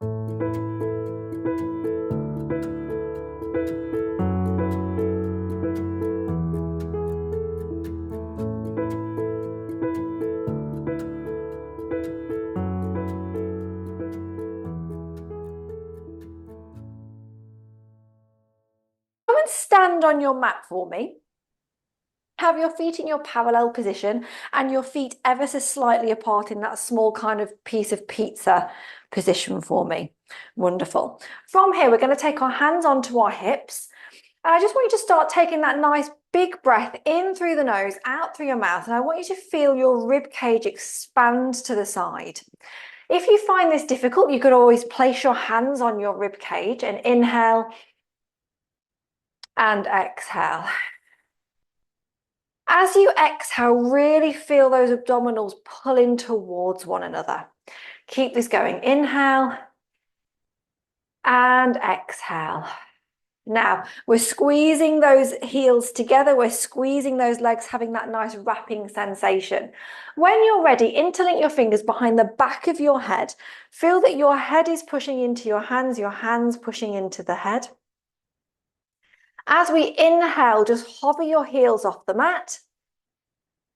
Come and stand on your mat for me. Have your feet in your parallel position and your feet ever so slightly apart in that small kind of piece of pizza position for me. Wonderful. From here, we're going to take our hands onto our hips. And I just want you to start taking that nice big breath in through the nose, out through your mouth. And I want you to feel your rib cage expand to the side. If you find this difficult, you could always place your hands on your rib cage and inhale and exhale. As you exhale, really feel those abdominals pulling towards one another. Keep this going. Inhale and exhale. Now, we're squeezing those heels together. We're squeezing those legs, having that nice wrapping sensation. When you're ready, interlink your fingers behind the back of your head. Feel that your head is pushing into your hands pushing into the head. As we inhale, just hover your heels off the mat.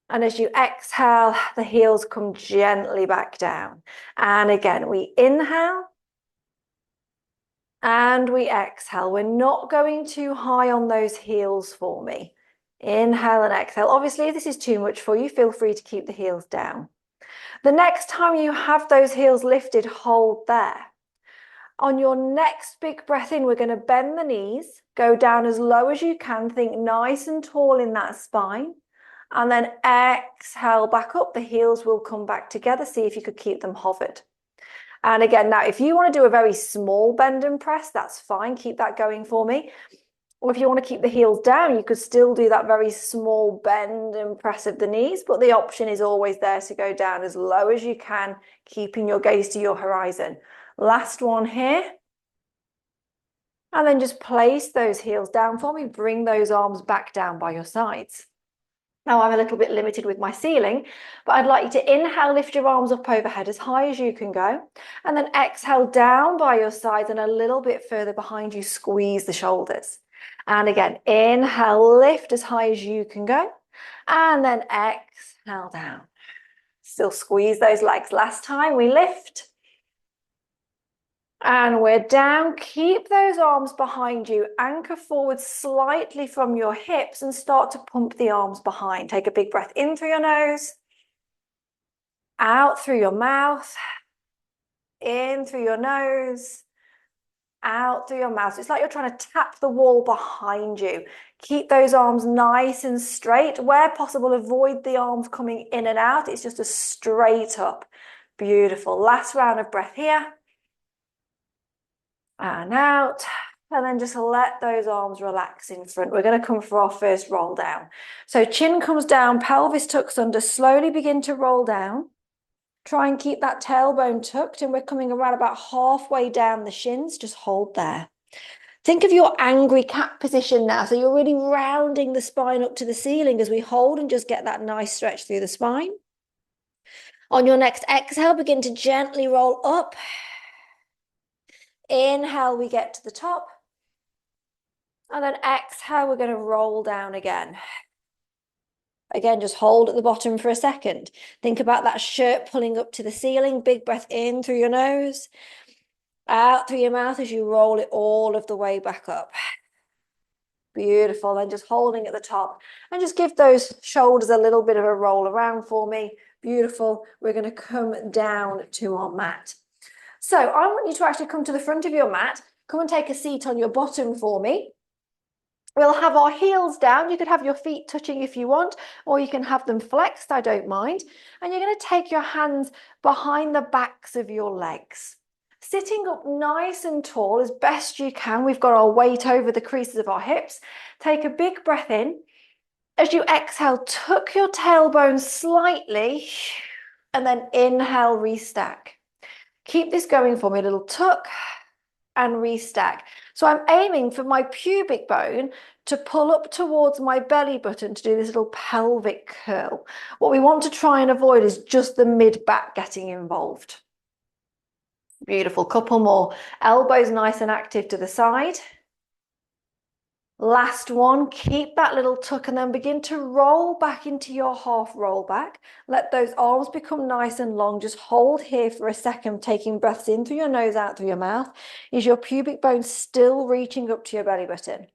And as you exhale, the heels come gently back down. And again, we inhale and we exhale. We're not going too high on those heels for me. Inhale and exhale. Obviously, if this is too much for you, feel free to keep the heels down. The next time you have those heels lifted, hold there. On your next big breath in, we're going to bend the knees, go down as low as you can, think nice and tall in that spine. And then exhale back up. The heels will come back together. See if you could keep them hovered. And again, now, if you want to do a very small bend and press, that's fine. Keep that going for me. Or if you want to keep the heels down, you could still do that very small bend and press of the knees. But the option is always there to go down as low as you can, keeping your gaze to your horizon. Last one here. And then just place those heels down for me. Bring those arms back down by your sides. Now I'm a little bit limited with my ceiling, but I'd like you to inhale, lift your arms up overhead as high as you can go. And then exhale down by your sides and a little bit further behind you, squeeze the shoulders. And again, inhale, lift as high as you can go. And then exhale down. Still squeeze those legs. Last time we lift. And we're down. Keep those arms behind you. Anchor forward slightly from your hips and start to pump the arms behind. Take a big breath in through your nose, out through your mouth, in through your nose, out through your mouth. So it's like you're trying to tap the wall behind you. Keep those arms nice and straight. Where possible, avoid the arms coming in and out. It's just a straight up. Beautiful. Last round of breath here. And out, and then just let those arms relax in front. We're going to come for our first roll down. So chin comes down, pelvis tucks under, slowly begin to roll down. Try and keep that tailbone tucked, and we're coming around about halfway down the shins. Just hold there. Think of your angry cat position now. So you're really rounding the spine up to the ceiling as we hold and just get that nice stretch through the spine. On your next exhale, begin to gently roll up. Inhale, we get to the top. And then exhale, we're going to roll down again. Again, just hold at the bottom for a second. Think about that shirt pulling up to the ceiling. Big breath in through your nose. Out through your mouth as you roll it all of the way back up. Beautiful. Then just holding at the top. And just give those shoulders a little bit of a roll around for me. Beautiful. We're going to come down to our mat. So I want you to actually come to the front of your mat. Come and take a seat on your bottom for me. We'll have our heels down. You could have your feet touching if you want, or you can have them flexed, I don't mind. And you're going to take your hands behind the backs of your legs. Sitting up nice and tall as best you can. We've got our weight over the creases of our hips. Take a big breath in. As you exhale, tuck your tailbone slightly, and then inhale, restack. Keep this going for me, a little tuck and restack. So I'm aiming for my pubic bone to pull up towards my belly button to do this little pelvic curl. What we want to try and avoid is just the mid-back getting involved. Beautiful. Couple more. Elbows nice and active to the side. Last one, keep that little tuck and then begin to roll back into your half roll back. Let those arms become nice and long. Just hold here for a second, taking breaths in through your nose, out through your mouth. Is your pubic bone still reaching up to your belly button?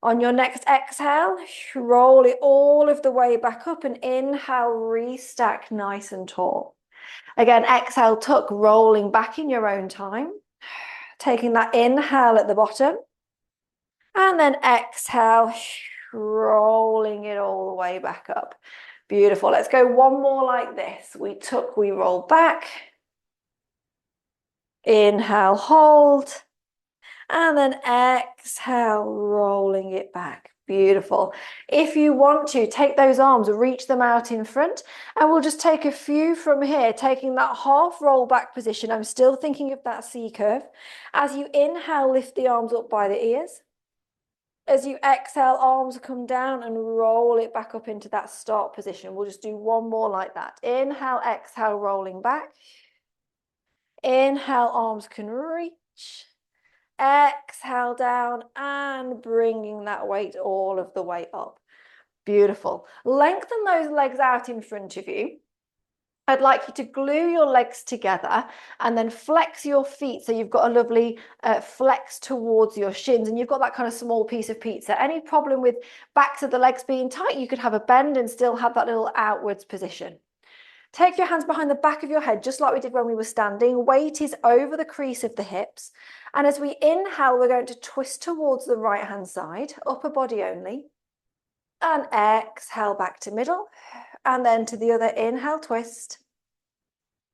On your next exhale, roll it all of the way back up and inhale, restack nice and tall. Again, exhale, tuck, rolling back in your own time. Taking that inhale at the bottom. And then exhale, rolling it all the way back up. Beautiful. Let's go one more like this. We tuck, we roll back. Inhale, hold. And then exhale, rolling it back. Beautiful. If you want to, take those arms, reach them out in front, and we'll just take a few from here, taking that half roll back position. I'm still thinking of that C curve. As you inhale, lift the arms up by the ears. As you exhale, arms come down and roll it back up into that start position. We'll just do one more like that. Inhale, exhale, rolling back. Inhale, arms can reach. Exhale down and bringing that weight all of the way up. Beautiful. Lengthen those legs out in front of you. I'd like you to glue your legs together and then flex your feet so you've got a lovely flex towards your shins and you've got that kind of small piece of pizza. Any problem with backs of the legs being tight, you could have a bend and still have that little outwards position. Take your hands behind the back of your head, just like we did when we were standing. Weight is over the crease of the hips. And as we inhale, we're going to twist towards the right-hand side, upper body only. And exhale back to middle. And then to the other, inhale, twist.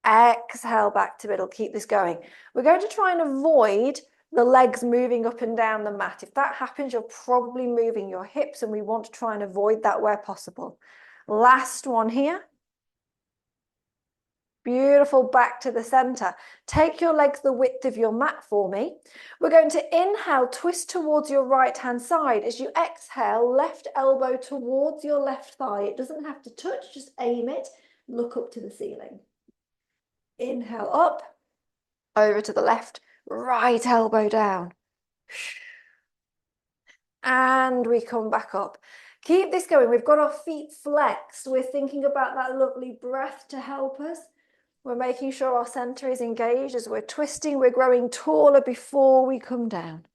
Exhale back to middle. Keep this going. We're going to try and avoid the legs moving up and down the mat. If that happens, you're probably moving your hips, and we want to try and avoid that where possible. Last one here. Beautiful, back to the center. Take your legs the width of your mat for me. We're going to inhale, twist towards your right-hand side. As you exhale, left elbow towards your left thigh. It doesn't have to touch, just aim it. Look up to the ceiling. Inhale up, over to the left, right elbow down. And we come back up. Keep this going. We've got our feet flexed. We're thinking about that lovely breath to help us. We're making sure our center is engaged as we're twisting. We're growing taller before we come down.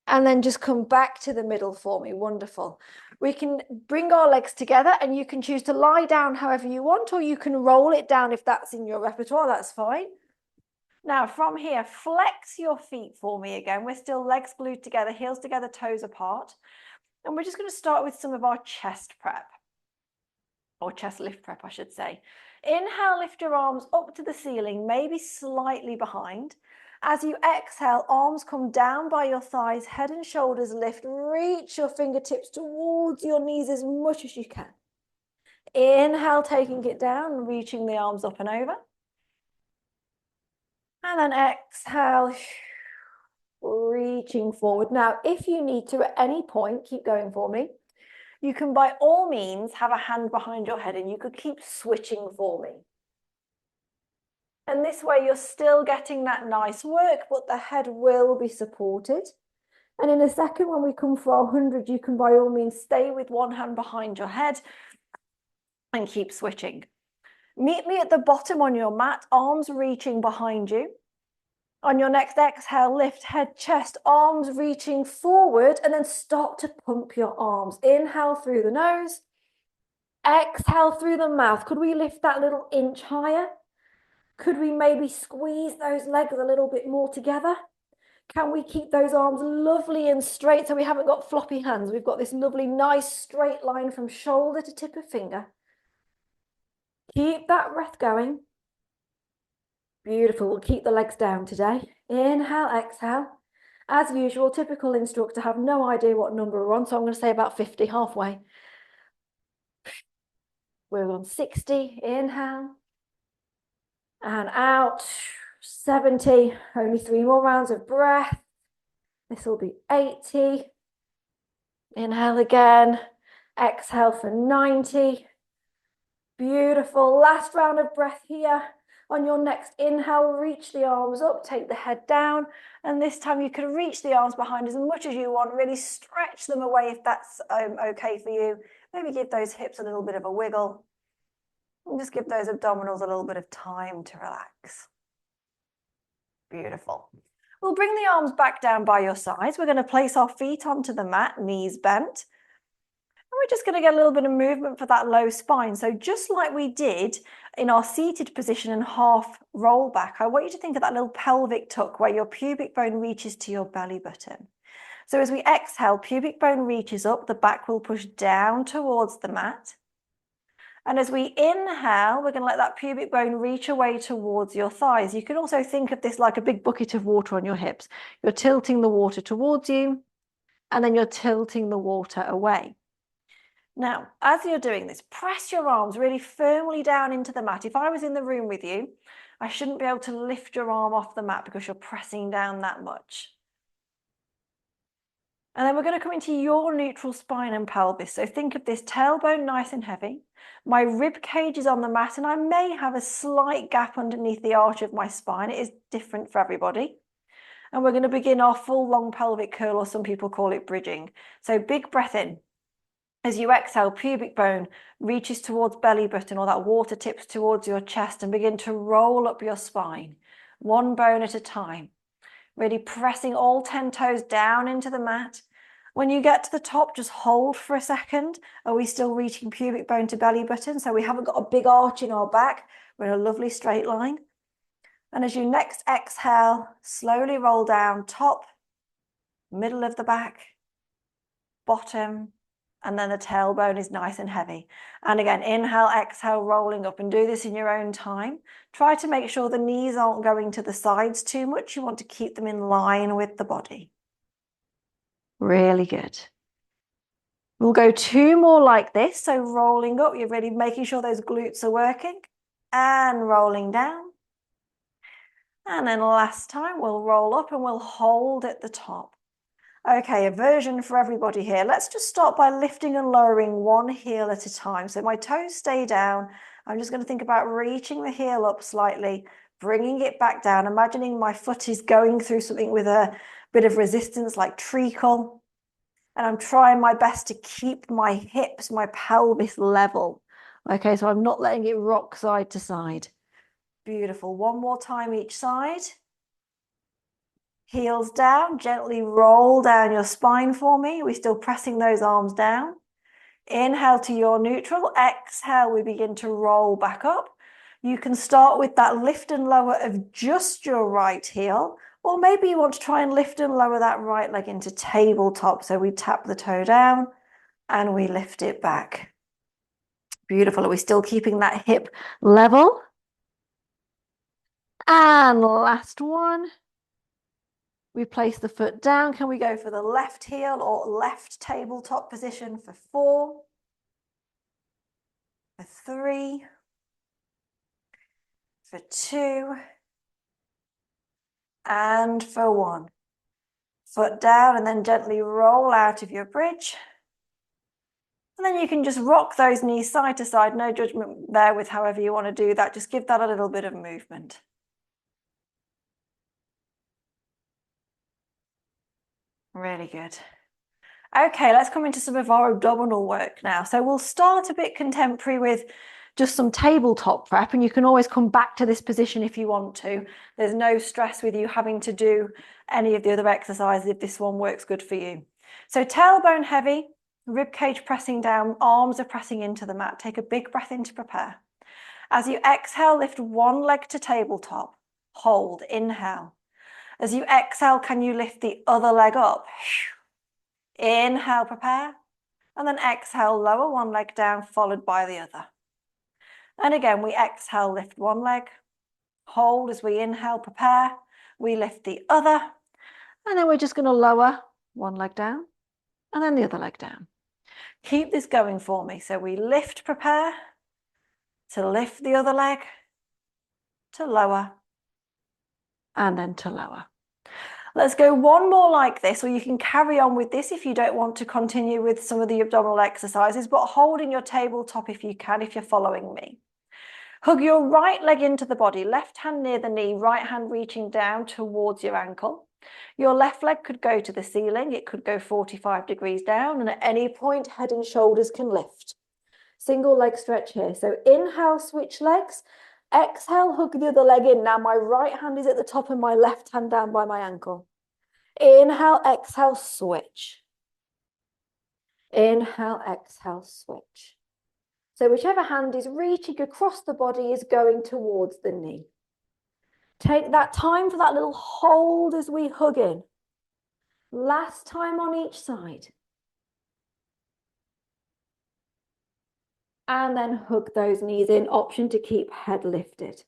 And then just come back to the middle for me. Wonderful. We can bring our legs together and you can choose to lie down however you want, or you can roll it down if that's in your repertoire, that's fine. Now from here, flex your feet for me again. We're still legs glued together, heels together, toes apart. And we're just going to start with some of our chest prep, or chest lift prep, I should say. Inhale, lift your arms up to the ceiling, maybe slightly behind. As you exhale, arms come down by your thighs, head and shoulders lift. Reach your fingertips towards your knees as much as you can. Inhale, taking it down, reaching the arms up and over. And then exhale, reaching forward. Now, if you need to at any point, keep going for me. You can by all means have a hand behind your head and you could keep switching for me. And this way you're still getting that nice work, but the head will be supported. And in a second, when we come for our 100, you can by all means stay with one hand behind your head and keep switching. Meet me at the bottom on your mat, arms reaching behind you. On your next exhale, lift head, chest, arms reaching forward, and then start to pump your arms. Inhale through the nose, exhale through the mouth. Could we lift that little inch higher? Could we maybe squeeze those legs a little bit more together? Can we keep those arms lovely and straight so we haven't got floppy hands? We've got this lovely, nice straight line from shoulder to tip of finger. Keep that breath going. Beautiful. We'll keep the legs down today. Inhale, exhale. As usual, typical instructor, have no idea what number we're on, so I'm going to say about 50, halfway. We're on 60. Inhale. And out. 70. Only 3 more rounds of breath. This will be 80. Inhale again. Exhale for 90. Beautiful. Last round of breath here. On your next inhale, reach the arms up, take the head down, and this time you can reach the arms behind as much as you want, really stretch them away if that's okay for you. Maybe give those hips a little bit of a wiggle, and just give those abdominals a little bit of time to relax. Beautiful. We'll bring the arms back down by your sides. We're going to place our feet onto the mat, knees bent. And we're just going to get a little bit of movement for that low spine. So just like we did in our seated position and half roll back, I want you to think of that little pelvic tuck where your pubic bone reaches to your belly button. So as we exhale, pubic bone reaches up, the back will push down towards the mat. And as we inhale, we're going to let that pubic bone reach away towards your thighs. You can also think of this like a big bucket of water on your hips. You're tilting the water towards you, and then you're tilting the water away. Now, as you're doing this, press your arms really firmly down into the mat. If I was in the room with you, I shouldn't be able to lift your arm off the mat because you're pressing down that much. And then we're going to come into your neutral spine and pelvis. So think of this tailbone nice and heavy. My rib cage is on the mat, and I may have a slight gap underneath the arch of my spine. It is different for everybody. And we're going to begin our full long pelvic curl, or some people call it bridging. So big breath in. As you exhale, pubic bone reaches towards belly button, or that water tips towards your chest, and begin to roll up your spine, one bone at a time. Really pressing all 10 toes down into the mat. When you get to the top, just hold for a second. Are we still reaching pubic bone to belly button? So we haven't got a big arch in our back. We're in a lovely straight line. And as you next exhale, slowly roll down, top, middle of the back, bottom, and then the tailbone is nice and heavy. And again, inhale, exhale, rolling up, and do this in your own time. Try to make sure the knees aren't going to the sides too much. You want to keep them in line with the body. Really good. We'll go 2 more like this. So rolling up, you're really making sure those glutes are working, and rolling down. And then last time, we'll roll up and we'll hold at the top. Okay, a version for everybody here. Let's just start by lifting and lowering one heel at a time. So my toes stay down. I'm just going to think about reaching the heel up slightly, bringing it back down, imagining my foot is going through something with a bit of resistance like treacle. And I'm trying my best to keep my hips, my pelvis level. Okay, so I'm not letting it rock side to side. Beautiful. One more time each side. Heels down, gently roll down your spine for me. We're still pressing those arms down. Inhale to your neutral. Exhale, we begin to roll back up. You can start with that lift and lower of just your right heel, or maybe you want to try and lift and lower that right leg into tabletop. So we tap the toe down and we lift it back. Beautiful. Are we still keeping that hip level? And last one. We place the foot down. Can we go for the left heel or left tabletop position for 4, for 3, for 2, and for 1. Foot down and then gently roll out of your bridge. And then you can just rock those knees side to side. No judgment there with however you want to do that. Just give that a little bit of movement. Really good. Okay, let's come into some of our abdominal work now. So we'll start a bit contemporary with just some tabletop prep, and you can always come back to this position if you want to. There's no stress with you having to do any of the other exercises if this one works good for you. So tailbone heavy, rib cage pressing down, arms are pressing into the mat. Take a big breath in to prepare. As you exhale, lift one leg to tabletop. Hold, inhale. As you exhale, can you lift the other leg up? Inhale, prepare. And then exhale, lower one leg down, followed by the other. And again, we exhale, lift one leg. Hold as we inhale, prepare. We lift the other. And then we're just going to lower one leg down and then the other leg down. Keep this going for me. So we lift, prepare, to lift the other leg, to lower, and then to lower. Let's go one more like this, or you can carry on with this if you don't want to continue with some of the abdominal exercises, but holding your tabletop if you can, if you're following me. Hug your right leg into the body, left hand near the knee, right hand reaching down towards your ankle. Your left leg could go to the ceiling. It could go 45 degrees down, and at any point, head and shoulders can lift. Single leg stretch here. So inhale, switch legs. Exhale, hug the other leg in. Now my right hand is at the top and my left hand down by my ankle. Inhale, exhale, switch. Inhale, exhale, switch. So whichever hand is reaching across the body is going towards the knee. Take that time for that little hold as we hug in. Last time on each side. And then hug those knees in, option to keep head lifted.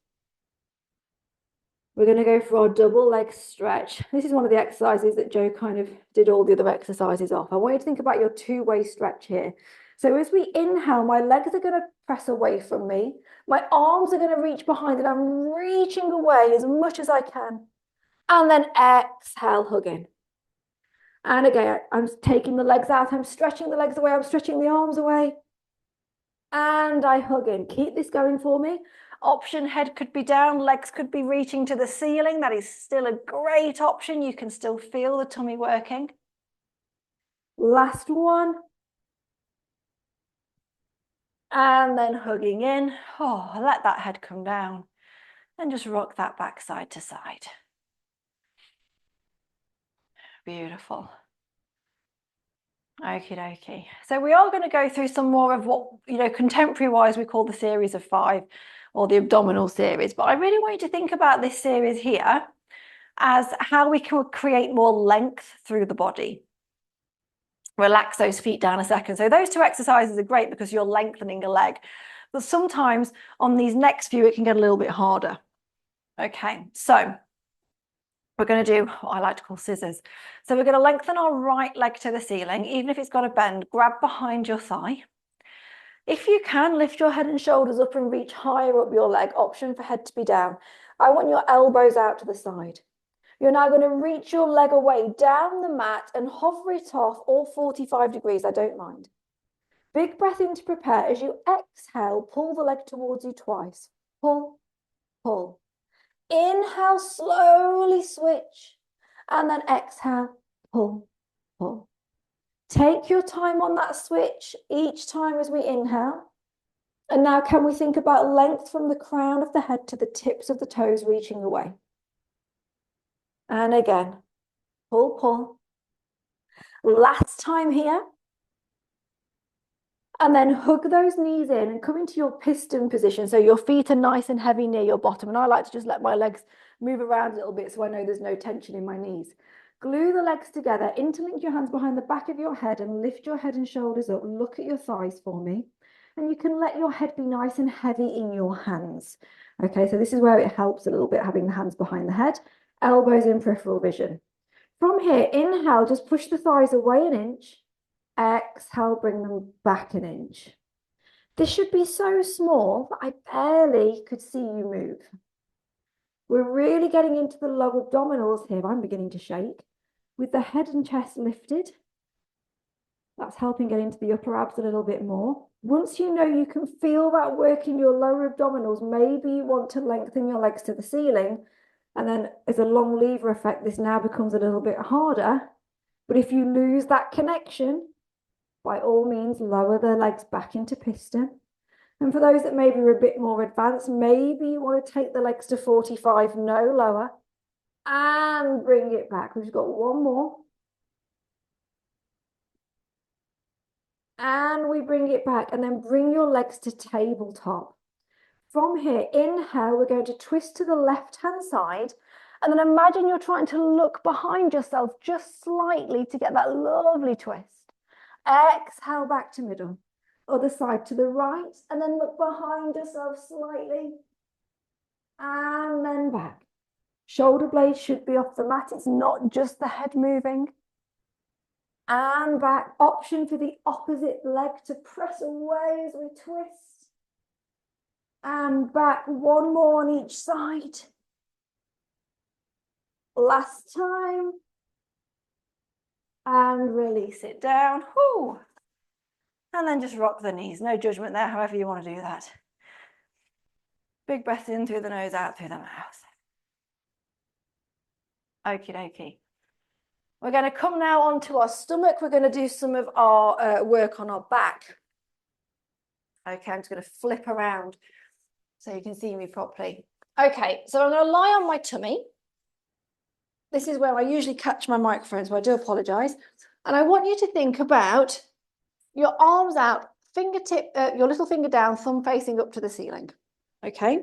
We're going to go for our double leg stretch. This is one of the exercises that Joe kind of did all the other exercises off. I want you to think about your two-way stretch here. So as we inhale, my legs are going to press away from me. My arms are going to reach behind and I'm reaching away as much as I can. And then exhale, hug in. And again, I'm taking the legs out. I'm stretching the legs away. I'm stretching the arms away. And I hug in. Keep this going for me. Option, head could be down, legs could be reaching to the ceiling. That is still a great option. You can still feel the tummy working. Last one. And then hugging in. Oh, let that head come down. And just rock that back side to side. Beautiful. Okie dokie. So we are going to go through some more of what, contemporary wise we call the series of 5 or the abdominal series. But I really want you to think about this series here as how we can create more length through the body. Relax those feet down a second. So those 2 exercises are great because you're lengthening a leg. But sometimes on these next few, it can get a little bit harder. Okay, so we're going to do what I like to call scissors. So we're going to lengthen our right leg to the ceiling, even if it's got a bend, grab behind your thigh. If you can, lift your head and shoulders up and reach higher up your leg, option for head to be down. I want your elbows out to the side. You're now going to reach your leg away down the mat and hover it off all 45 degrees, I don't mind. Big breath in to prepare. As you exhale, pull the leg towards you twice. Pull, pull. Inhale, slowly switch. And then exhale, pull, pull. Take your time on that switch each time as we inhale. And now can we think about length from the crown of the head to the tips of the toes reaching away? And again, pull, pull. Last time here. And then hug those knees in and come into your piston position. So your feet are nice and heavy near your bottom. And I like to just let my legs move around a little bit so I know there's no tension in my knees. Glue the legs together, interlink your hands behind the back of your head and lift your head and shoulders up. Look at your thighs for me. And you can let your head be nice and heavy in your hands. Okay, so this is where it helps a little bit having the hands behind the head, elbows in peripheral vision. From here, inhale, just push the thighs away an inch. Exhale, bring them back an inch. This should be so small that I barely could see you move. We're really getting into the lower abdominals here. I'm beginning to shake. With the head and chest lifted, that's helping get into the upper abs a little bit more. Once you know you can feel that work in your lower abdominals, maybe you want to lengthen your legs to the ceiling. And then as a long lever effect, this now becomes a little bit harder. But if you lose that connection, by all means, lower the legs back into piston. And for those that maybe are a bit more advanced, maybe you want to take the legs to 45, no lower, and bring it back. We've got one more. And we bring it back, and then bring your legs to tabletop. From here, inhale, we're going to twist to the left-hand side, and then imagine you're trying to look behind yourself just slightly to get that lovely twist. Exhale back to middle. Other side to the right, and then look behind yourself slightly. And then back. Shoulder blades should be off the mat. It's not just the head moving. And back. Option for the opposite leg to press away as we twist. And back. One more on each side. Last time. And release it down. Whew. And then just rock the knees. No judgment there, however you want to do that. Big breath in through the nose, out through the mouth. Okie dokie. We're going to come now onto our stomach. We're going to do some of our work on our back. Okay, I'm just going to flip around so you can see me properly. Okay, so I'm going to lie on my tummy. This is where I usually catch my microphone, so I do apologise. And I want you to think about your arms out, fingertip, your little finger down, thumb facing up to the ceiling. Okay,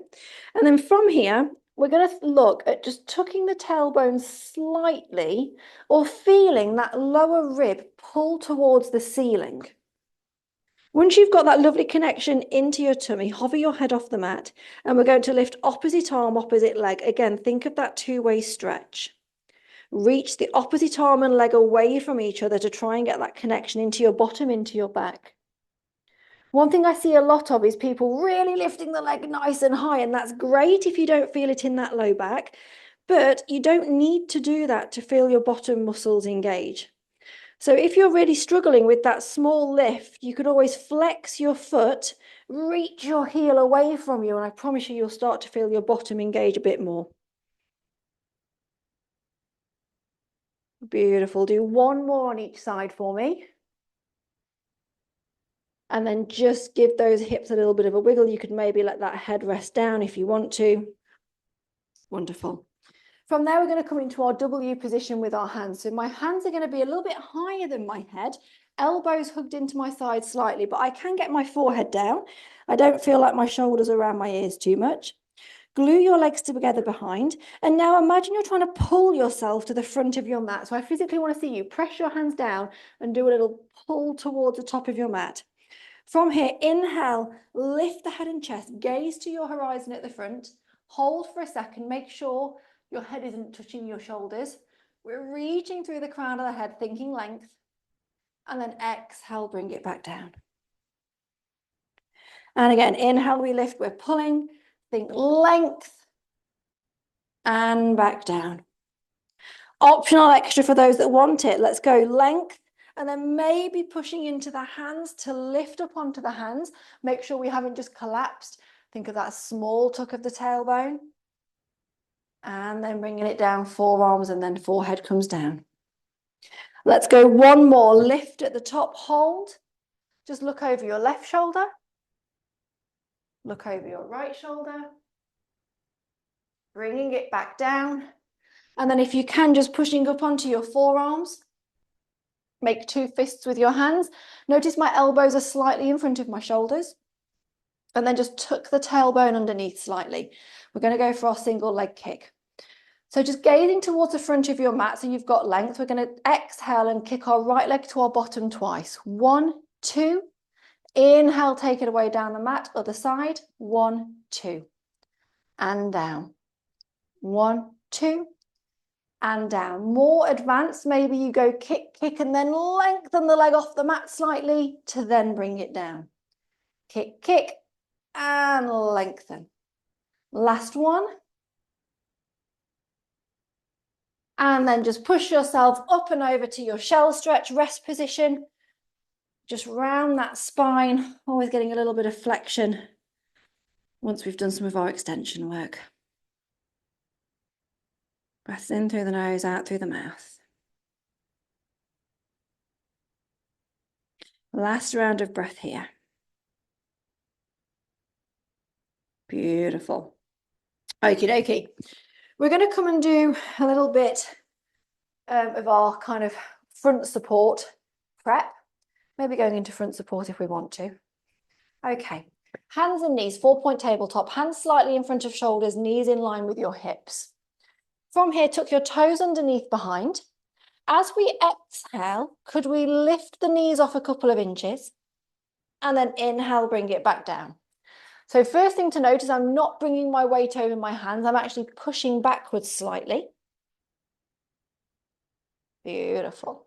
and then from here, we're going to look at just tucking the tailbone slightly or feeling that lower rib pull towards the ceiling. Once you've got that lovely connection into your tummy, hover your head off the mat, and we're going to lift opposite arm, opposite leg. Again, think of that two-way stretch. Reach the opposite arm and leg away from each other to try and get that connection into your bottom, into your back. One thing I see a lot of is people really lifting the leg nice and high, and that's great if you don't feel it in that low back, but you don't need to do that to feel your bottom muscles engage. So if you're really struggling with that small lift, you could always flex your foot, reach your heel away from you, and I promise you, you'll start to feel your bottom engage a bit more. Beautiful. Do one more on each side for me. And then just give those hips a little bit of a wiggle. You could maybe let that head rest down if you want to. Wonderful. From there, we're going to come into our W position with our hands. So my hands are going to be a little bit higher than my head, elbows hugged into my side slightly, but I can get my forehead down. I don't feel like my shoulders are around my ears too much. Glue your legs together behind. And now imagine you're trying to pull yourself to the front of your mat. So I physically want to see you press your hands down and do a little pull towards the top of your mat. From here, inhale, lift the head and chest, gaze to your horizon at the front, hold for a second, make sure your head isn't touching your shoulders. We're reaching through the crown of the head, thinking length, and then exhale, bring it back down. And again, inhale, we lift, we're pulling, think length, and back down. Optional extra for those that want it. Let's go length, and then maybe pushing into the hands to lift up onto the hands. Make sure we haven't just collapsed. Think of that small tuck of the tailbone. And then bringing it down, forearms, and then forehead comes down. Let's go one more. Lift at the top, hold. Just look over your left shoulder. Look over your right shoulder. Bringing it back down. And then if you can, just pushing up onto your forearms. Make two fists with your hands. Notice my elbows are slightly in front of my shoulders. And then just tuck the tailbone underneath slightly. We're going to go for our single leg kick. So just gazing towards the front of your mat so you've got length. We're going to exhale and kick our right leg to our bottom twice. 1, 2. Inhale, take it away down the mat. Other side. 1, 2. And down. 1, 2. And down. More advanced, maybe you go kick, kick, and then lengthen the leg off the mat slightly to then bring it down. Kick, kick, and lengthen. Last one. And then just push yourself up and over to your shell stretch, rest position. Just round that spine, always getting a little bit of flexion once we've done some of our extension work. Breath in through the nose, out through the mouth. Last round of breath here. Beautiful. Okie dokie. We're going to come and do a little bit of our kind of front support prep. Maybe going into front support if we want to. Okay. Hands and knees, 4-point tabletop. Hands slightly in front of shoulders, knees in line with your hips. From here, tuck your toes underneath behind. As we exhale, could we lift the knees off a couple of inches? And then inhale, bring it back down. So first thing to note is I'm not bringing my weight over my hands. I'm actually pushing backwards slightly. Beautiful.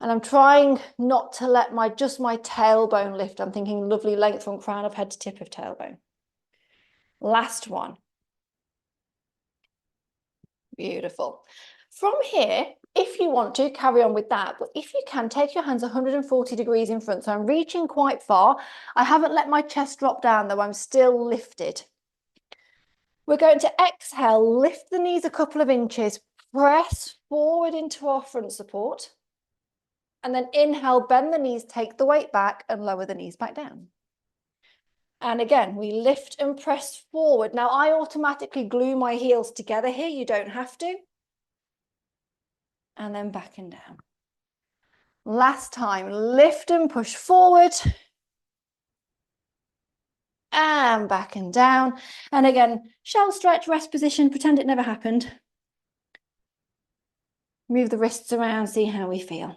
And I'm trying not to let just my tailbone lift. I'm thinking lovely length from crown of head to tip of tailbone. Last one. Beautiful. From here, if you want to, carry on with that. But if you can, take your hands 140 degrees in front. So I'm reaching quite far. I haven't let my chest drop down, though. I'm still lifted. We're going to exhale, lift the knees a couple of inches, press forward into our front support. And then inhale, bend the knees, take the weight back and lower the knees back down. And again, we lift and press forward. Now I automatically glue my heels together here. You don't have to. And then back and down. Last time, lift and push forward. And back and down. And again, shell stretch, rest position, pretend it never happened. Move the wrists around, see how we feel.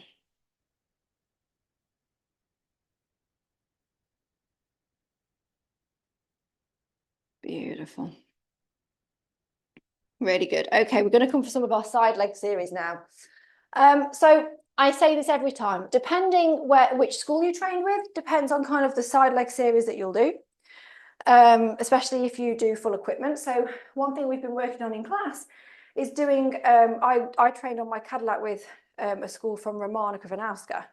Beautiful. Really good. Okay, we're going to come for some of our side leg series now. So I say this every time, depending which school you trained with, depends on kind of the side leg series that you'll do, especially if you do full equipment. So one thing we've been working on in class is doing, I trained on my Cadillac with a school from Romana Krvanowska.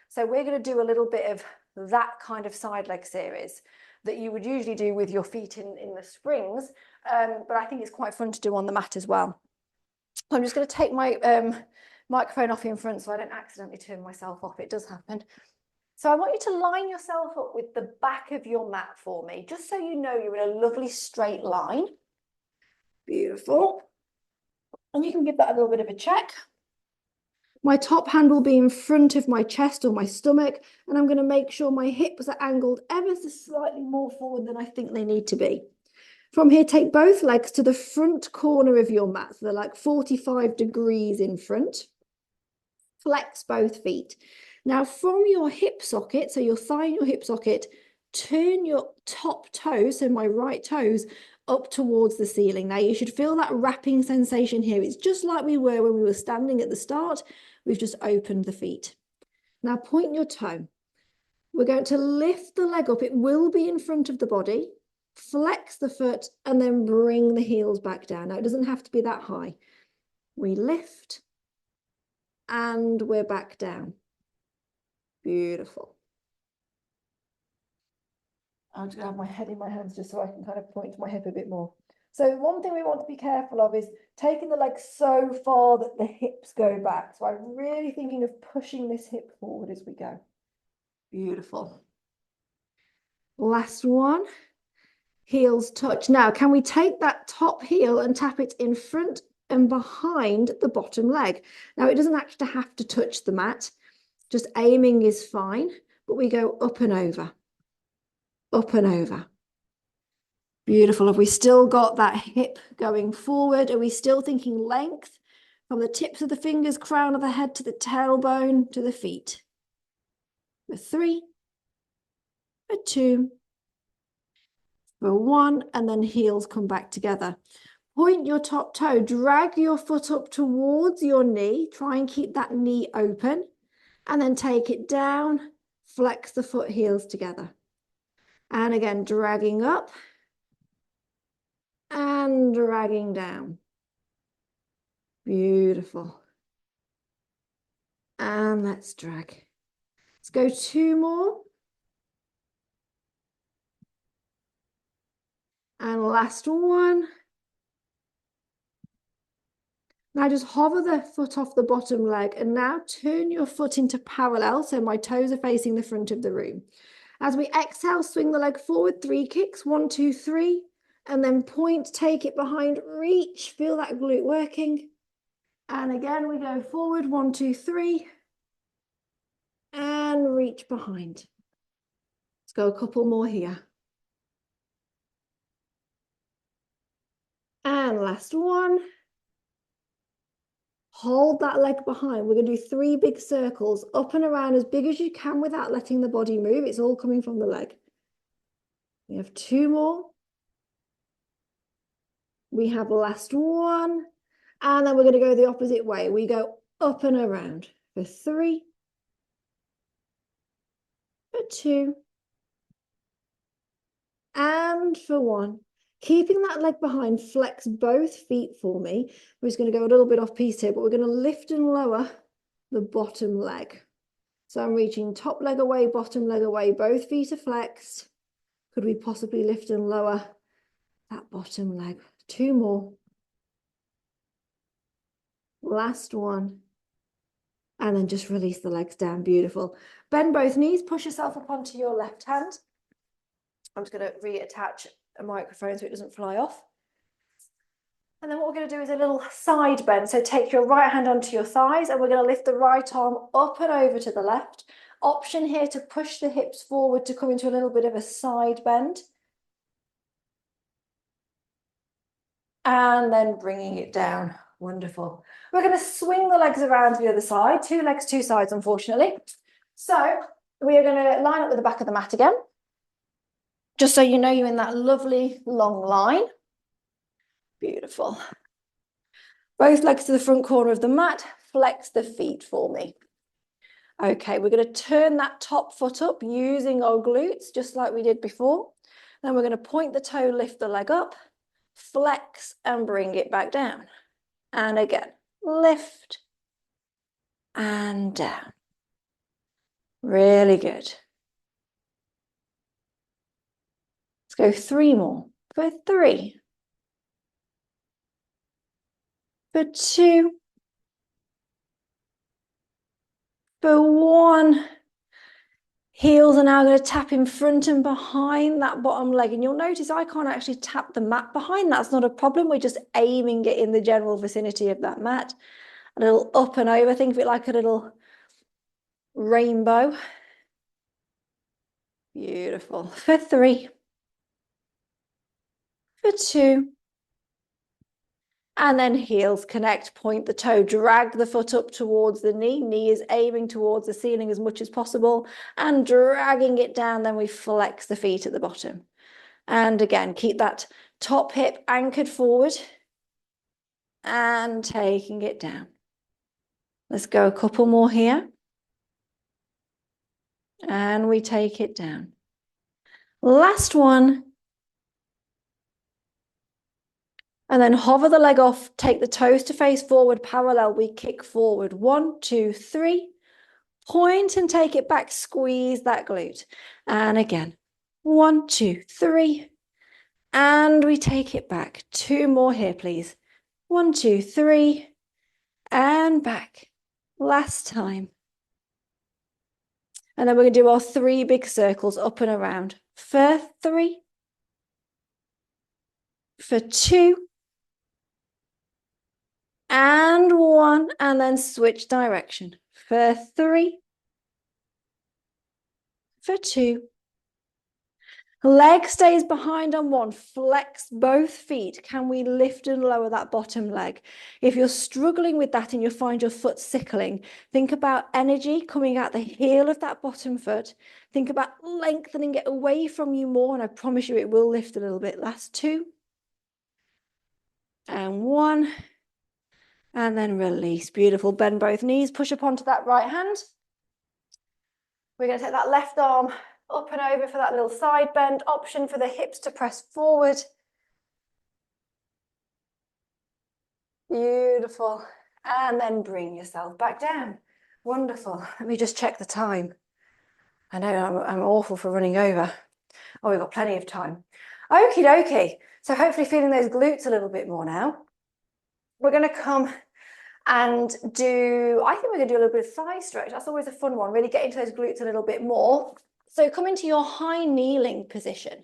So we're going to do a little bit of that kind of side leg series that you would usually do with your feet in the springs, but I think it's quite fun to do on the mat as well. I'm just going to take my microphone off in front so I don't accidentally turn myself off. It does happen. So I want you to line yourself up with the back of your mat for me, just so you know you're in a lovely straight line. Beautiful. And you can give that a little bit of a check. My top hand will be in front of my chest or my stomach, and I'm going to make sure my hips are angled ever so slightly more forward than I think they need to be. From here, take both legs to the front corner of your mat. So they're like 45 degrees in front. Flex both feet. Now from your hip socket, so your thigh and your hip socket, turn your top toes, so my right toes, up towards the ceiling. Now you should feel that wrapping sensation here. It's just like we were when we were standing at the start. We've just opened the feet. Now point your toe. We're going to lift the leg up. It will be in front of the body. Flex the foot and then bring the heels back down. Now it doesn't have to be that high. We lift and we're back down. Beautiful. I'm just going to have my head in my hands just so I can kind of point to my hip a bit more. So one thing we want to be careful of is taking the leg so far that the hips go back. So I'm really thinking of pushing this hip forward as we go. Beautiful. Last one. Heels touch. Now, can we take that top heel and tap it in front and behind the bottom leg? Now, it doesn't actually have to touch the mat. Just aiming is fine, but we go up and over. Up and over. Beautiful. Have we still got that hip going forward? Are we still thinking length from the tips of the fingers, crown of the head to the tailbone to the feet? A 3, a 2, a 1, and then heels come back together. Point your top toe, drag your foot up towards your knee. Try and keep that knee open, and then take it down. Flex the foot heels together. And again, dragging up and dragging down. Beautiful. And let's drag. Let's go 2 more. And last one. Now just hover the foot off the bottom leg and now turn your foot into parallel. So my toes are facing the front of the room. As we exhale, swing the leg forward, 3 kicks, 1, 2, 3. And then point, take it behind, reach, feel that glute working. And again, we go forward, 1, 2, 3. And reach behind. Let's go a couple more here. And last one. Hold that leg behind. We're going to do 3 big circles up and around as big as you can without letting the body move. It's all coming from the leg. We have 2 more. We have the last one. And then we're going to go the opposite way. We go up and around for 3, for 2, and for 1. Keeping that leg behind, flex both feet for me. We're just going to go a little bit off piece here, but we're going to lift and lower the bottom leg. So I'm reaching top leg away, bottom leg away. Both feet are flexed. Could we possibly lift and lower that bottom leg 2 more. Last one. And then just release the legs down. Beautiful. Bend both knees, push yourself up onto your left hand. I'm just going to reattach a microphone so it doesn't fly off. And then what we're going to do is a little side bend. So take your right hand onto your thighs and we're going to lift the right arm up and over to the left. Option here to push the hips forward to come into a little bit of a side bend. And then bringing it down. Wonderful. We're going to swing the legs around to the other side. 2 legs, 2 sides, unfortunately. So we are going to line up with the back of the mat again. Just so you know you're in that lovely long line. Beautiful. Both legs to the front corner of the mat. Flex the feet for me. Okay, we're going to turn that top foot up using our glutes, just like we did before. Then we're going to point the toe, lift the leg up, flex and bring it back down. And again, lift and down. Really good. Let's go 3 more. For 3. For 2. For 1. Heels are now going to tap in front and behind that bottom leg. And you'll notice I can't actually tap the mat behind. That's not a problem. We're just aiming it in the general vicinity of that mat. A little up and over. Think of it like a little rainbow. Beautiful. For 3. For 2. And then heels connect, point the toe, drag the foot up towards the knee. Knee is aiming towards the ceiling as much as possible and dragging it down. Then we flex the feet at the bottom. And again, keep that top hip anchored forward and taking it down. Let's go a couple more here. And we take it down. Last one. And then hover the leg off, take the toes to face forward, parallel, we kick forward. 1, 2, 3. Point and take it back, squeeze that glute. And again, 1, 2, 3. And we take it back. 2 more here, please. 1, 2, 3. And back. Last time. And then we're going to do our 3 big circles up and around. For 3. For 2. And 1, and then switch direction. For 3. For 2. Leg stays behind on 1. Flex both feet. Can we lift and lower that bottom leg? If you're struggling with that and you find your foot sickling, think about energy coming out the heel of that bottom foot. Think about lengthening it away from you more, and I promise you it will lift a little bit. Last 2. And 1. And then release. Beautiful. Bend both knees. Push up onto that right hand. We're going to take that left arm up and over for that little side bend. Option for the hips to press forward. Beautiful. And then bring yourself back down. Wonderful. Let me just check the time. I know I'm awful for running over. Oh, we've got plenty of time. Okie dokie. So hopefully feeling those glutes a little bit more now. We're going to come and I think we're going to do a little bit of thigh stretch. That's always a fun one, really get into those glutes a little bit more. So come into your high kneeling position.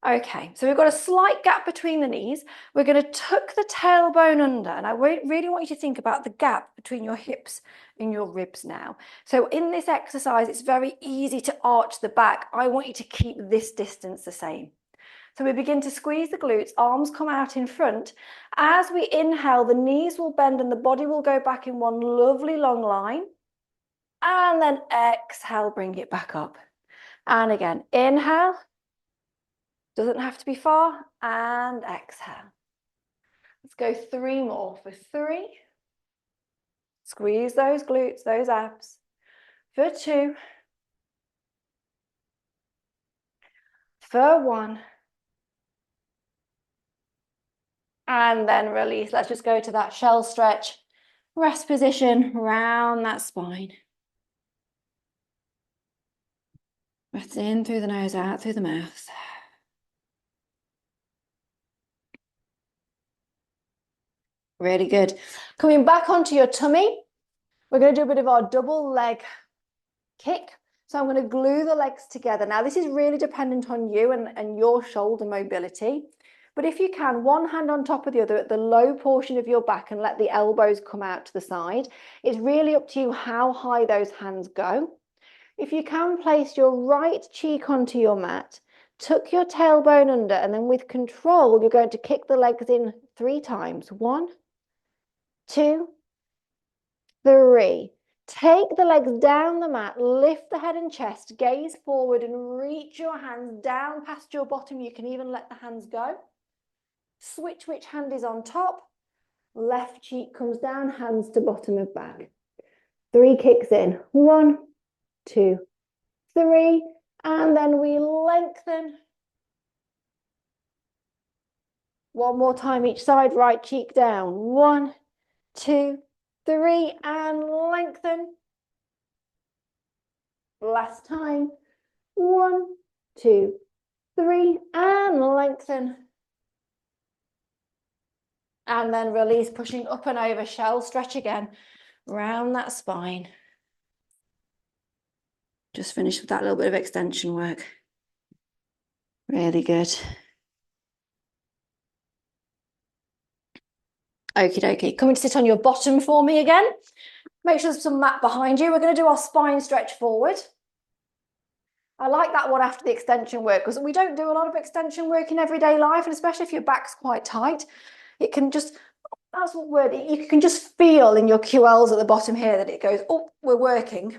Okay, so we've got a slight gap between the knees. We're going to tuck the tailbone under, and I really want you to think about the gap between your hips and your ribs now. So in this exercise, it's very easy to arch the back. I want you to keep this distance the same. So we begin to squeeze the glutes, arms come out in front. As we inhale, the knees will bend and the body will go back in one lovely long line. And then exhale, bring it back up. And again, inhale. Doesn't have to be far. And exhale. Let's go 3 more. For 3. Squeeze those glutes, those abs. For 2. For 1. And then release. Let's just go to that shell stretch. Rest position, round that spine. Breath in through the nose, out through the mouth. Really good. Coming back onto your tummy, we're going to do a bit of our double leg kick. So I'm going to glue the legs together. Now, this is really dependent on you and your shoulder mobility. But if you can, one hand on top of the other at the low portion of your back and let the elbows come out to the side. It's really up to you how high those hands go. If you can, place your right cheek onto your mat, tuck your tailbone under, and then with control, you're going to kick the legs in 3 times. 1, 2, 3. Take the legs down the mat, lift the head and chest, gaze forward and reach your hands down past your bottom. You can even let the hands go. Switch which hand is on top. Left cheek comes down, hands to bottom of back. 3 kicks in. 1, 2, 3. And then we lengthen. One more time each side, right cheek down. 1, 2, 3, and lengthen. Last time. 1, 2, 3, and lengthen. And then release, pushing up and over, shell stretch again. Round that spine. Just finish with that little bit of extension work. Really good. Okie dokie. Coming to sit on your bottom for me again. Make sure there's some mat behind you. We're going to do our spine stretch forward. I like that one after the extension work because we don't do a lot of extension work in everyday life, and especially if your back's quite tight, it can just, that's what word, you can just feel in your QLs at the bottom here that it goes, oh, we're working.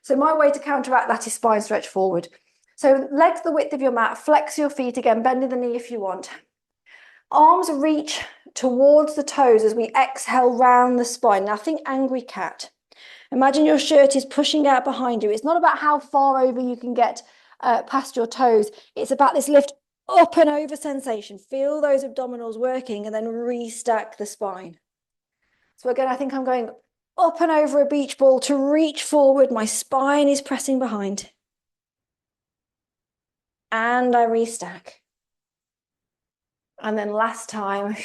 So my way to counteract that is spine stretch forward. So legs the width of your mat, flex your feet again, bending the knee if you want. Arms reach towards the toes as we exhale round the spine. Now think angry cat. Imagine your shirt is pushing out behind you. It's not about how far over you can get past your toes. It's about this lift up and over sensation. Feel those abdominals working and then restack the spine. So again, I think I'm going up and over a beach ball to reach forward. My spine is pressing behind. And I restack. And then last time.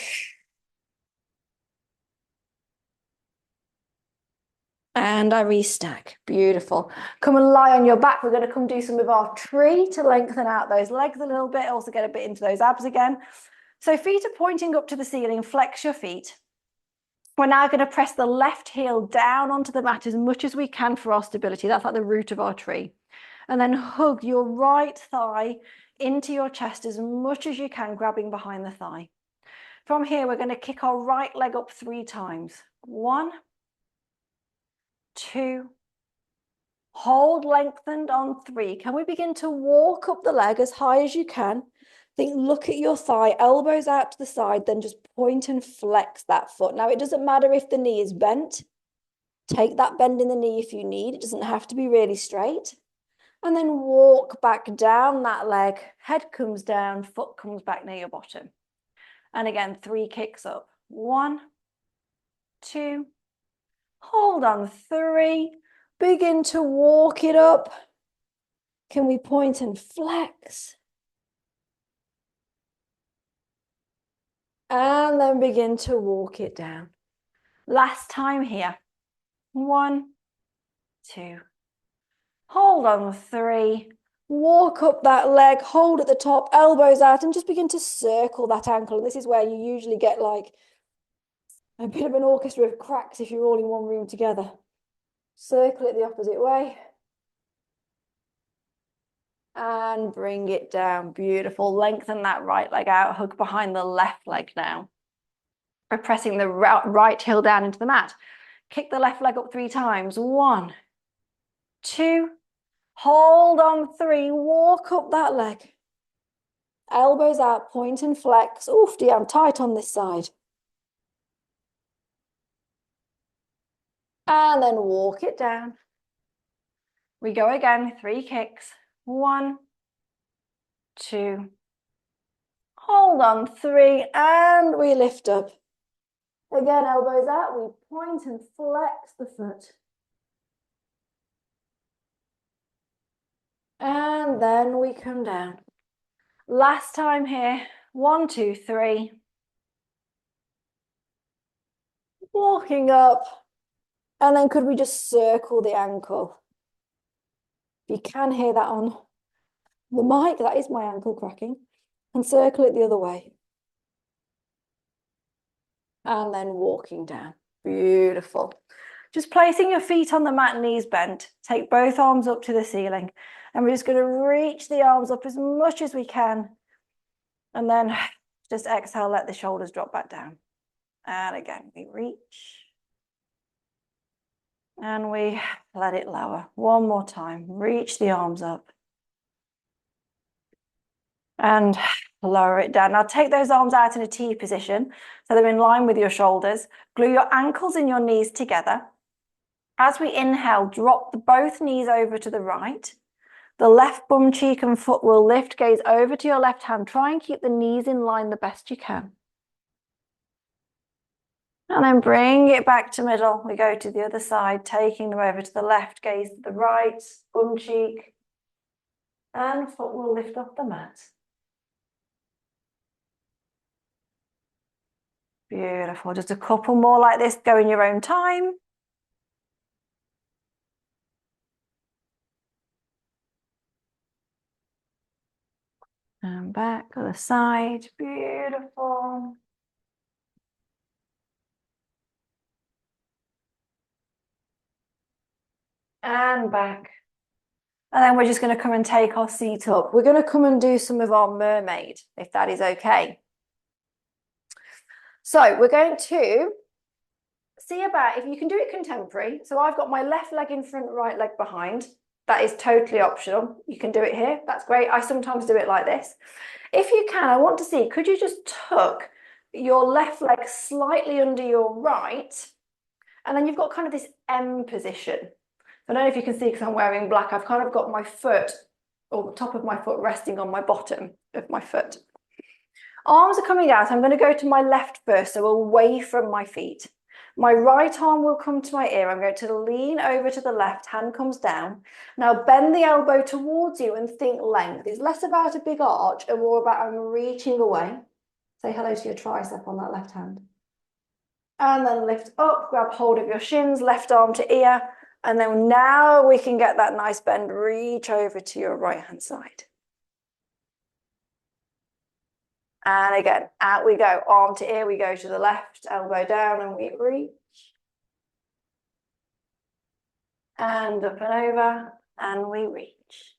And I restack. Beautiful. Come and lie on your back. We're going to come do some of our tree to lengthen out those legs a little bit. Also get a bit into those abs again. So feet are pointing up to the ceiling. Flex your feet. We're now going to press the left heel down onto the mat as much as we can for our stability. That's like the root of our tree. And then hug your right thigh into your chest as much as you can, grabbing behind the thigh. From here, we're going to kick our right leg up 3 times. 1, 2, hold lengthened on 3. Can we begin to walk up the leg as high as you can? Think, look at your thigh, elbows out to the side, then just point and flex that foot. Now, it doesn't matter if the knee is bent. Take that bend in the knee if you need. It doesn't have to be really straight. And then walk back down that leg. Head comes down, foot comes back near your bottom. And again, 3 kicks up. 1, 2, hold on 3. Begin to walk it up. Can we point and flex? And then begin to walk it down. Last time here. 1, 2. Hold on 3. Walk up that leg, hold at the top, elbows out, and just begin to circle that ankle. And this is where you usually get like a bit of an orchestra of cracks if you're all in one room together. Circle it the opposite way. And bring it down. Beautiful. Lengthen that right leg out. Hug behind the left leg now. We're pressing the right heel down into the mat. Kick the left leg up 3 times. 1, 2, hold on 3. Walk up that leg. Elbows out, point and flex. Oof, dear, I'm tight on this side. And then walk it down. We go again, 3 kicks. 1, 2, hold on 3, and we lift up. Again, elbows out, we point and flex the foot. And then we come down. Last time here, 1, 2, 3. walking up. And then could we just circle the ankle? If you can hear that on the mic, that is my ankle cracking. And circle it the other way. And then walking down. Beautiful. Just placing your feet on the mat, knees bent. Take both arms up to the ceiling. And we're just going to reach the arms up as much as we can. And then just exhale, let the shoulders drop back down. And again, we reach. And we let it lower. One more time. Reach the arms up. And lower it down. Now take those arms out in a T position so they're in line with your shoulders. Glue your ankles and your knees together. As we inhale, drop both knees over to the right. The left bum cheek and foot will lift, gaze over to your left hand. Try and keep the knees in line the best you can. And then bring it back to middle. We go to the other side, taking them over to the left, gaze to the right, bum cheek, and foot will lift off the mat. Beautiful. Just a couple more like this. Go in your own time. And back, other side. Beautiful. And back. And then we're just going to come and take our seat up. We're going to come and do some of our mermaid, if that is okay. So we're going to see about if you can do it contemporary. So I've got my left leg in front, right leg behind. That is totally optional. You can do it here. That's great. I sometimes do it like this. If you can, I want to see, could you just tuck your left leg slightly under your right? And then you've got kind of this M position. I don't know if you can see because I'm wearing black. I've kind of got my foot, or the top of my foot resting on my bottom of my foot. Arms are coming out. I'm going to go to my left first, so away from my feet. My right arm will come to my ear. I'm going to lean over to the left, hand comes down. Now bend the elbow towards you and think length. It's less about a big arch and more about I'm reaching away. Say hello to your tricep on that left hand. And then lift up, grab hold of your shins, left arm to ear. And then now we can get that nice bend, reach over to your right hand side. And again, out we go, arm to ear, we go to the left, elbow down and we reach. And up and over, and we reach.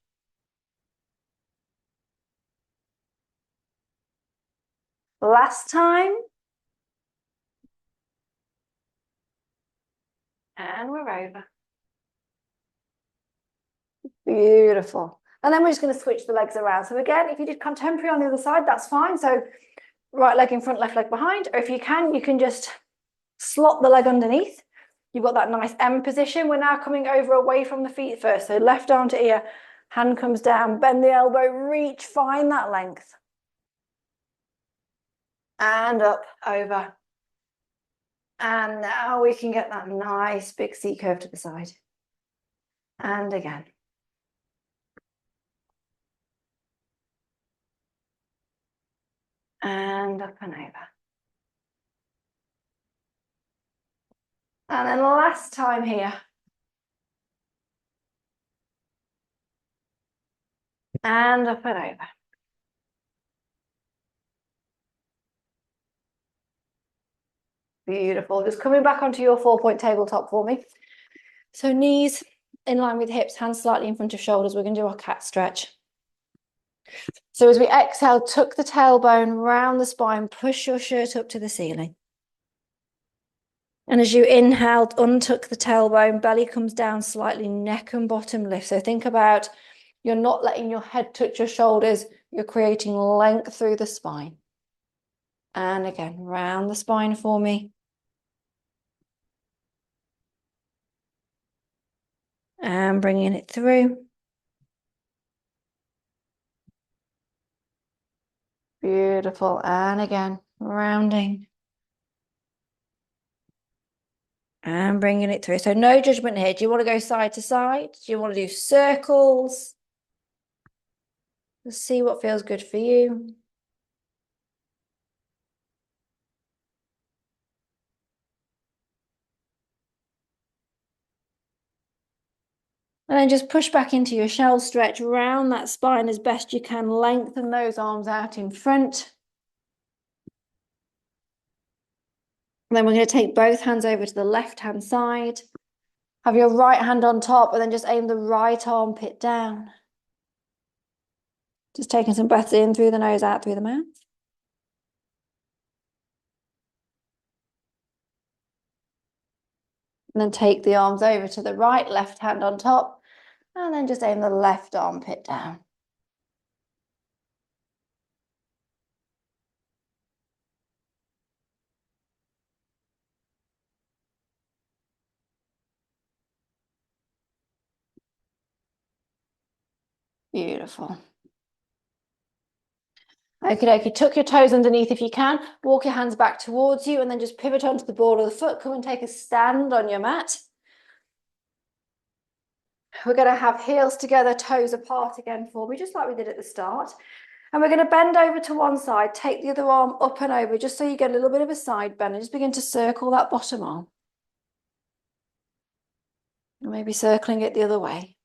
Last time. And we're over. Beautiful. And then we're just going to switch the legs around. So again, if you did contemporary on the other side, that's fine. So right leg in front, left leg behind. Or if you can just slot the leg underneath. You've got that nice M position. We're now coming over away from the feet first. So left arm to ear, hand comes down, bend the elbow, reach, find that length. And up, over. And now we can get that nice big C curve to the side. And again. And up and over. And then last time here. And up and over. Beautiful. Just coming back onto your 4-point tabletop for me. So knees in line with hips, hands slightly in front of shoulders. We're going to do our cat stretch. So as we exhale, tuck the tailbone round the spine, push your shirt up to the ceiling. And as you inhale, untuck the tailbone, belly comes down slightly, neck and bottom lift. So think about you're not letting your head touch your shoulders. You're creating length through the spine. And again, round the spine for me. And bringing it through. Beautiful. And again, rounding. And bringing it through. So no judgment here. Do you want to go side to side? Do you want to do circles? Let's see what feels good for you. And then just push back into your shell stretch, round that spine as best you can, lengthen those arms out in front. And then we're going to take both hands over to the left-hand side. Have your right hand on top and then just aim the right armpit down. Just taking some breaths in through the nose, out through the mouth. And then take the arms over to the right, left hand on top, and then just aim the left armpit down. Beautiful. Okay, tuck your toes underneath if you can. Walk your hands back towards you and then just pivot onto the ball of the foot. Come and take a stand on your mat. We're going to have heels together, toes apart again for me, just like we did at the start. And we're going to bend over to one side, take the other arm up and over, just so you get a little bit of a side bend, and just begin to circle that bottom arm. And maybe circling it the other way.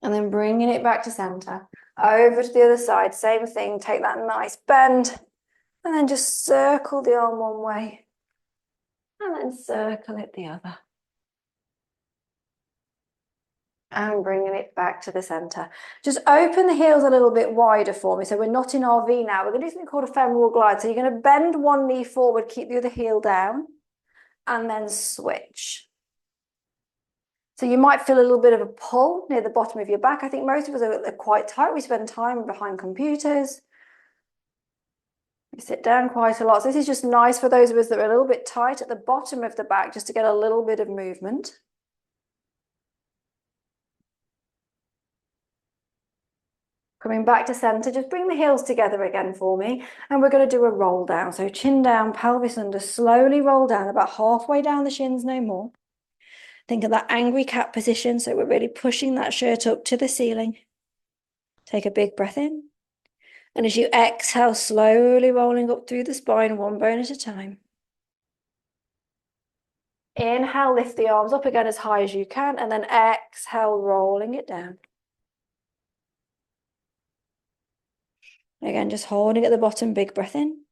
And then bringing it back to center. Over to the other side, same thing, take that nice bend, and then just circle the arm one way, and then circle it the other. And bringing it back to the center. Just open the heels a little bit wider for me. So we're not in RV now. We're going to do something called a femoral glide. So you're going to bend one knee forward, keep the other heel down, and then switch. So you might feel a little bit of a pull near the bottom of your back. I think most of us are quite tight. We spend time behind computers. We sit down quite a lot. So this is just nice for those of us that are a little bit tight at the bottom of the back, just to get a little bit of movement. Coming back to center, just bring the heels together again for me. And we're going to do a roll down. So chin down, pelvis under, slowly roll down, about halfway down the shins, no more. Think of that angry cat position. So we're really pushing that shirt up to the ceiling. Take a big breath in. And as you exhale, slowly rolling up through the spine, one bone at a time. Inhale, lift the arms up again as high as you can. And then exhale, rolling it down. Again, just holding at the bottom, big breath in.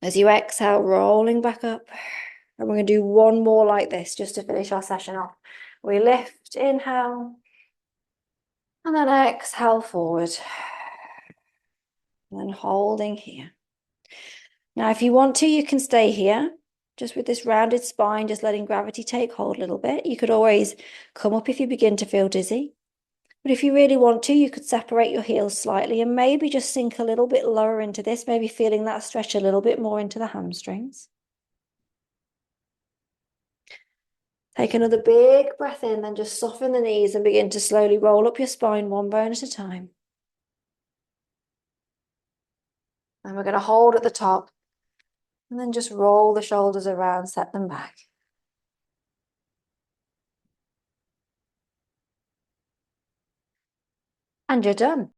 As you exhale, rolling back up. And we're going to do one more like this just to finish our session off. We lift, inhale, and then exhale forward. And then holding here. Now, if you want to, you can stay here, just with this rounded spine, just letting gravity take hold a little bit. You could always come up if you begin to feel dizzy. But if you really want to, you could separate your heels slightly and maybe just sink a little bit lower into this, maybe feeling that stretch a little bit more into the hamstrings. Take another big breath in, then just soften the knees and begin to slowly roll up your spine, one bone at a time. And we're going to hold at the top and then just roll the shoulders around, set them back. And you're done.